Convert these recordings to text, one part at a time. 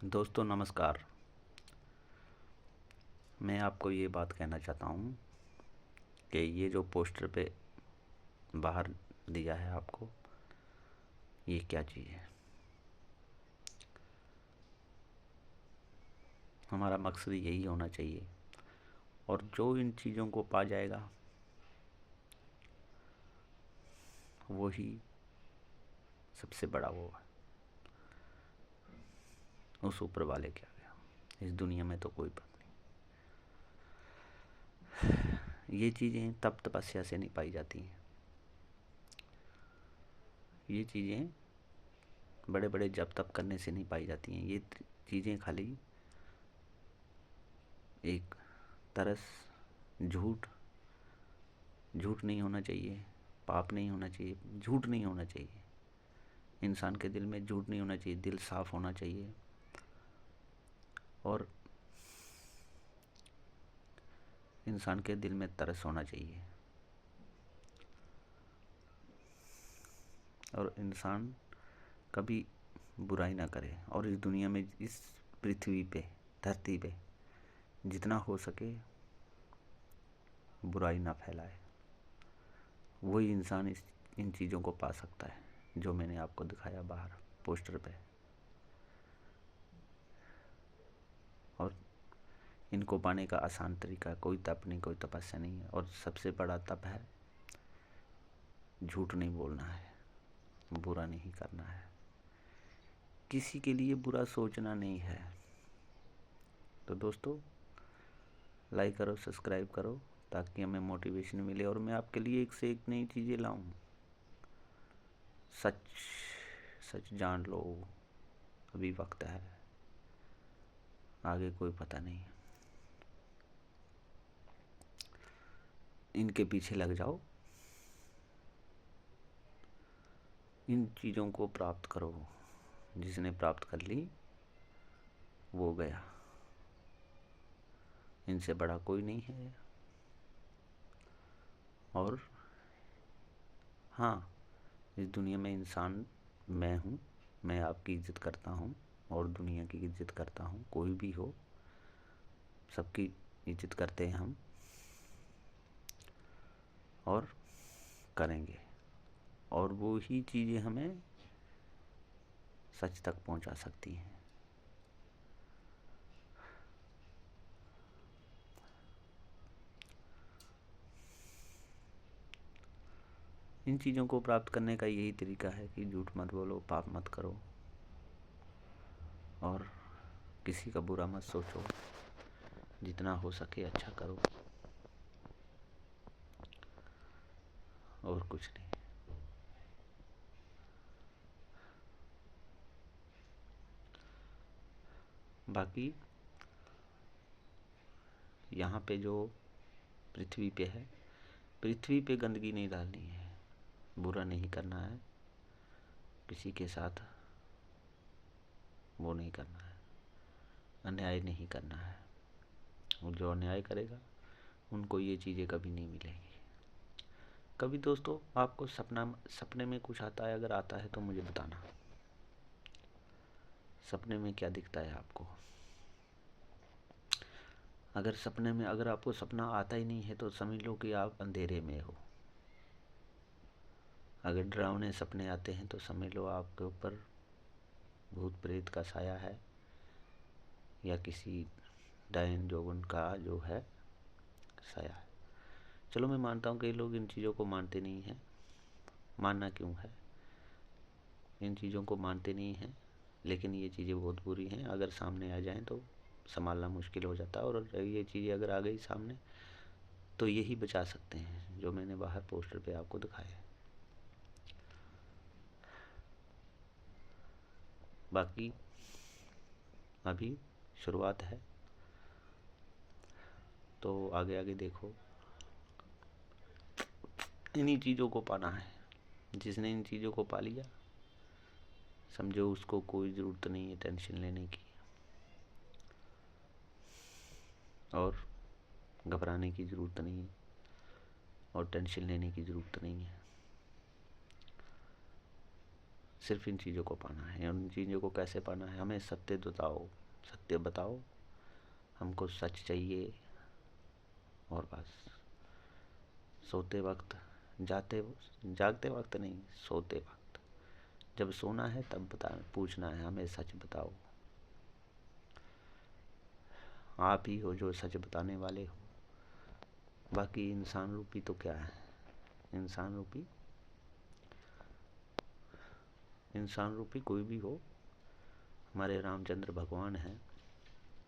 दोस्तों नमस्कार। मैं आपको ये बात कहना चाहता हूँ कि ये जो पोस्टर पे बाहर दिया है आपको, ये क्या चीज़ है। हमारा मकसद यही होना चाहिए, और जो इन चीज़ों को पा जाएगा वही सबसे बड़ा वो है। उस ऊपर वाले के आगे इस दुनिया में तो कोई बात नहीं। ये चीज़ें तप तपस्या से नहीं पाई जाती हैं। ये चीज़ें बड़े बड़े जप तप करने से नहीं पाई जाती हैं। ये चीज़ें खाली एक तरस, झूठ नहीं होना चाहिए, पाप नहीं होना चाहिए, झूठ नहीं होना चाहिए। इंसान के दिल में झूठ नहीं होना चाहिए, दिल साफ होना चाहिए। और इंसान के दिल में तरस होना चाहिए। और इंसान कभी बुराई ना करे, और इस दुनिया में, इस पृथ्वी पे, धरती पे जितना हो सके बुराई ना फैलाए। वही इंसान इन चीज़ों को पा सकता है जो मैंने आपको दिखाया बाहर पोस्टर पे। और इनको पाने का आसान तरीका, कोई तप नहीं, कोई तपस्या नहीं है। और सबसे बड़ा तप है झूठ नहीं बोलना है, बुरा नहीं करना है, किसी के लिए बुरा सोचना नहीं है। तो दोस्तों लाइक करो, सब्सक्राइब करो, ताकि हमें मोटिवेशन मिले और मैं आपके लिए एक से एक नई चीज़ें लाऊं। सच सच जान लो, अभी वक्त है, आगे कोई पता नहीं। इनके पीछे लग जाओ, इन चीज़ों को प्राप्त करो। जिसने प्राप्त कर ली वो गया, इनसे बड़ा कोई नहीं है। और हाँ, इस दुनिया में इंसान मैं हूँ, मैं आपकी इज्जत करता हूँ और दुनिया की इज्जत करता हूँ। कोई भी हो, सबकी इज्जत करते हैं हम, और करेंगे। और वो ही चीज़ें हमें सच तक पहुंचा सकती हैं। इन चीज़ों को प्राप्त करने का यही तरीका है कि झूठ मत बोलो, पाप मत करो, और किसी का बुरा मत सोचो, जितना हो सके अच्छा करो, और कुछ नहीं। बाकी यहाँ पे जो पृथ्वी पे है, पृथ्वी पे गंदगी नहीं डालनी है, बुरा नहीं करना है, किसी के साथ वो नहीं करना है, अन्याय नहीं करना है। और जो अन्याय करेगा उनको ये चीज़ें कभी नहीं मिलेंगी। कभी दोस्तों आपको सपने में कुछ आता है, अगर आता है तो मुझे बताना। सपने में क्या दिखता है आपको? अगर सपने में, अगर आपको सपना आता ही नहीं है तो समझ लो कि आप अंधेरे में हो। अगर डरावने सपने आते हैं तो समझ लो आपके ऊपर भूत प्रेत का साया है, या किसी डायन जोगन का जो है साया है। चलो मैं मानता हूँ कई लोग इन चीज़ों को मानते नहीं हैं। मानना क्यों है, इन चीज़ों को मानते नहीं हैं, लेकिन ये चीज़ें बहुत बुरी हैं। अगर सामने आ जाएं तो संभालना मुश्किल हो जाता है, और ये चीज़ें अगर आ गई सामने तो यही बचा सकते हैं जो मैंने बाहर पोस्टर पे आपको दिखाया है। बाकी अभी शुरुआत है, तो आगे आगे देखो। इन्हीं चीज़ों को पाना है। जिसने इन चीज़ों को पा लिया, समझो उसको कोई ज़रूरत नहीं है टेंशन लेने की, और घबराने की ज़रूरत नहीं है, और टेंशन लेने की ज़रूरत नहीं है। सिर्फ इन चीज़ों को पाना है। उन चीज़ों को कैसे पाना है? हमें सत्य बताओ, हमको सच चाहिए। और बस सोते वक्त, जागते वक्त नहीं, सोते वक्त, जब सोना है तब पूछना है, हमें सच बताओ। आप ही हो जो सच बताने वाले हो। बाकी इंसान रूपी तो क्या है? इंसान रूपी कोई भी हो, हमारे रामचंद्र भगवान हैं,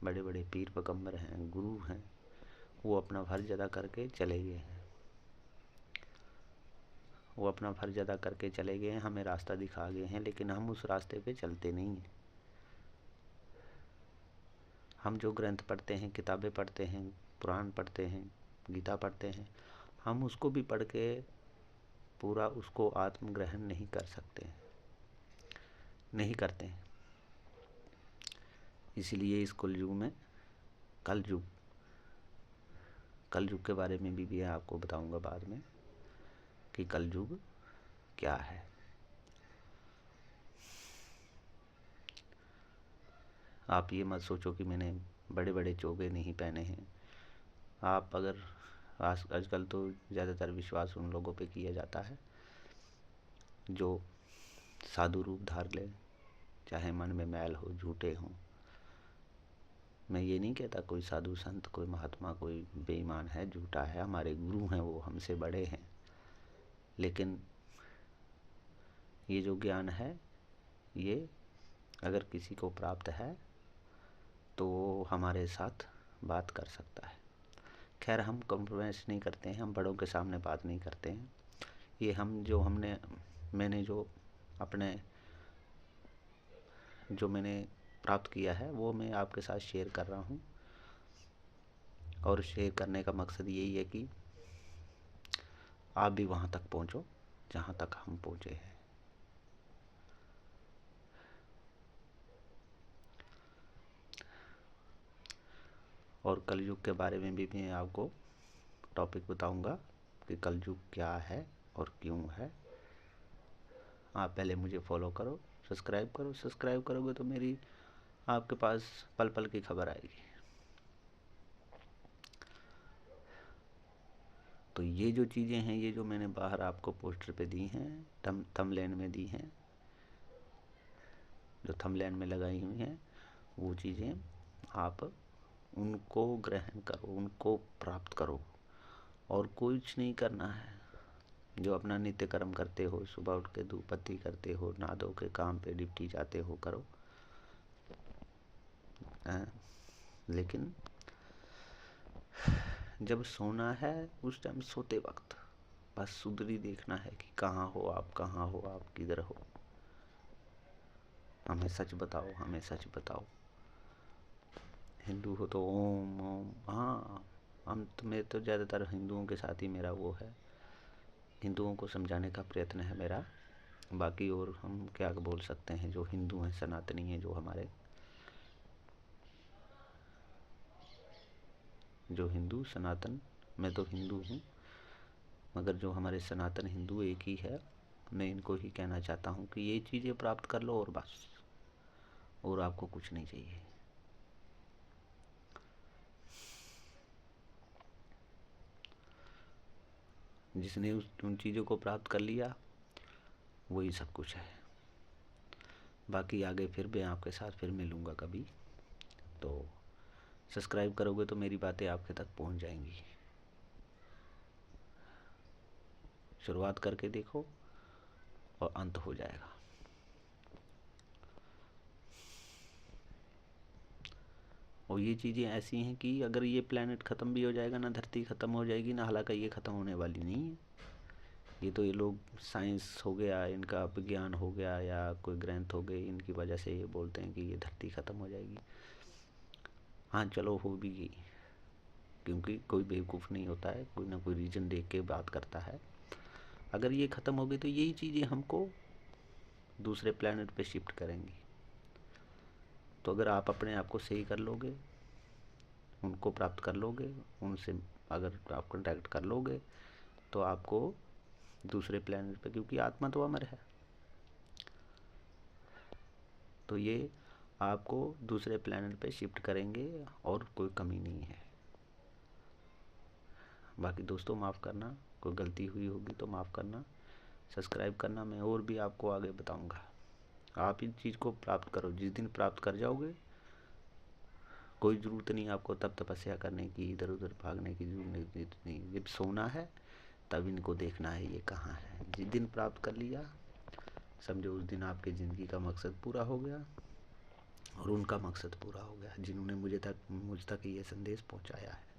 बड़े बड़े पीर पैगंबर हैं, गुरु हैं, वो अपना फर्ज अदा करके चले गए हैं। हमें रास्ता दिखा गए हैं, लेकिन हम उस रास्ते पे चलते नहीं हैं। हम जो ग्रंथ पढ़ते हैं, किताबें पढ़ते हैं, पुराण पढ़ते हैं, गीता पढ़ते हैं, हम उसको भी पढ़ के पूरा उसको आत्मग्रहण नहीं करते हैं। इसलिए इस कलयुग के बारे में भी मैं आपको बताऊंगा बाद में कि कलयुग क्या है। आप ये मत सोचो कि मैंने बड़े बड़े चोगे नहीं पहने हैं। आप अगर आजकल तो ज़्यादातर विश्वास उन लोगों पे किया जाता है जो साधु रूप धार ले, चाहे मन में मैल हो, झूठे हों। मैं ये नहीं कहता कोई साधु संत, कोई महात्मा, कोई बेईमान है, झूठा है, हमारे गुरु हैं, वो हमसे बड़े हैं। लेकिन ये जो ज्ञान है, ये अगर किसी को प्राप्त है तो वो हमारे साथ बात कर सकता है। खैर, हम कॉम्प्रोमाइज़ नहीं करते हैं, हम बड़ों के सामने बात नहीं करते हैं। ये मैंने प्राप्त किया है वो मैं आपके साथ शेयर कर रहा हूँ। और शेयर करने का मकसद यही है कि आप भी वहाँ तक पहुँचो जहाँ तक हम पहुँचे हैं। और कलयुग के बारे में भी मैं आपको टॉपिक बताऊंगा कि कलयुग क्या है और क्यों है। आप पहले मुझे फॉलो करो, सब्सक्राइब करोगे तो मेरी आपके पास पल पल की खबर आएगी। तो ये जो चीज़ें हैं, ये जो मैंने बाहर आपको पोस्टर पे दी हैं, थंबनेल में दी हैं, जो थंबनेल में लगाई हुई हैं, वो चीज़ें आप उनको ग्रहण करो, उनको प्राप्त करो। और कुछ नहीं करना है। जो अपना नित्य कर्म करते हो, सुबह उठ के धूप बत्ती करते हो, नहा धो के काम पे ड्यूटी जाते हो, करो। लेकिन जब सोना है उस टाइम सोते वक्त बस सुधरी देखना है कि कहाँ हो आप, किधर हो। हमें सच बताओ। हिंदू हो तो ओम ओम, हाँ, मैं तो ज़्यादातर हिंदुओं के साथ ही मेरा वो है, हिंदुओं को समझाने का प्रयत्न है मेरा। बाकी और हम क्या बोल सकते हैं, जो हिंदू हैं, सनातनी हैं, जो हमारे जो हिंदू सनातन, मैं तो हिंदू हूँ, मगर जो हमारे सनातन हिंदू एक ही है, मैं इनको ही कहना चाहता हूँ कि ये चीज़ें प्राप्त कर लो और बस, और आपको कुछ नहीं चाहिए। जिसने उन चीज़ों को प्राप्त कर लिया वही सब कुछ है। बाकी आगे फिर मैं आपके साथ फिर मिलूँगा कभी, तो सब्सक्राइब करोगे तो मेरी बातें आपके तक पहुँच जाएंगी। शुरुआत करके देखो और अंत हो जाएगा। और ये चीज़ें ऐसी हैं कि अगर ये प्लेनेट ख़त्म भी हो जाएगा ना, धरती ख़त्म हो जाएगी ना, हालांकि ये ख़त्म होने वाली नहीं है। ये तो ये लोग साइंस हो गया, इनका विज्ञान हो गया, या कोई ग्रंथ हो गए, इनकी वजह से ये बोलते हैं कि ये धरती ख़त्म हो जाएगी। हाँ, चलो हो भी गई, क्योंकि कोई बेवकूफ़ नहीं होता है, कोई ना कोई रीज़न देख के बात करता है। अगर ये ख़त्म हो गई तो यही चीज़ें हमको दूसरे प्लेनेट पे शिफ्ट करेंगी। तो अगर आप अपने आप को सही कर लोगे, उनको प्राप्त कर लोगे, उनसे अगर आप कॉन्टैक्ट कर लोगे, तो आपको दूसरे प्लेनेट पे, क्योंकि आत्मा तो अमर है, तो ये आपको दूसरे प्लैनेट पे शिफ्ट करेंगे और कोई कमी नहीं है। बाकी दोस्तों माफ़ करना, कोई गलती हुई होगी तो माफ़ करना, सब्सक्राइब करना, मैं और भी आपको आगे बताऊंगा। आप इस चीज़ को प्राप्त करो, जिस दिन प्राप्त कर जाओगे कोई ज़रूरत नहीं आपको तब तपस्या करने की, इधर उधर भागने की ज़रूरत नहीं। जब सोना है तब इनको देखना है ये कहाँ है। जिस दिन प्राप्त कर लिया समझो उस दिन आपकी ज़िंदगी का मकसद पूरा हो गया और उनका मकसद पूरा हो गया, जिन्होंने मुझ तक ये संदेश पहुँचाया है।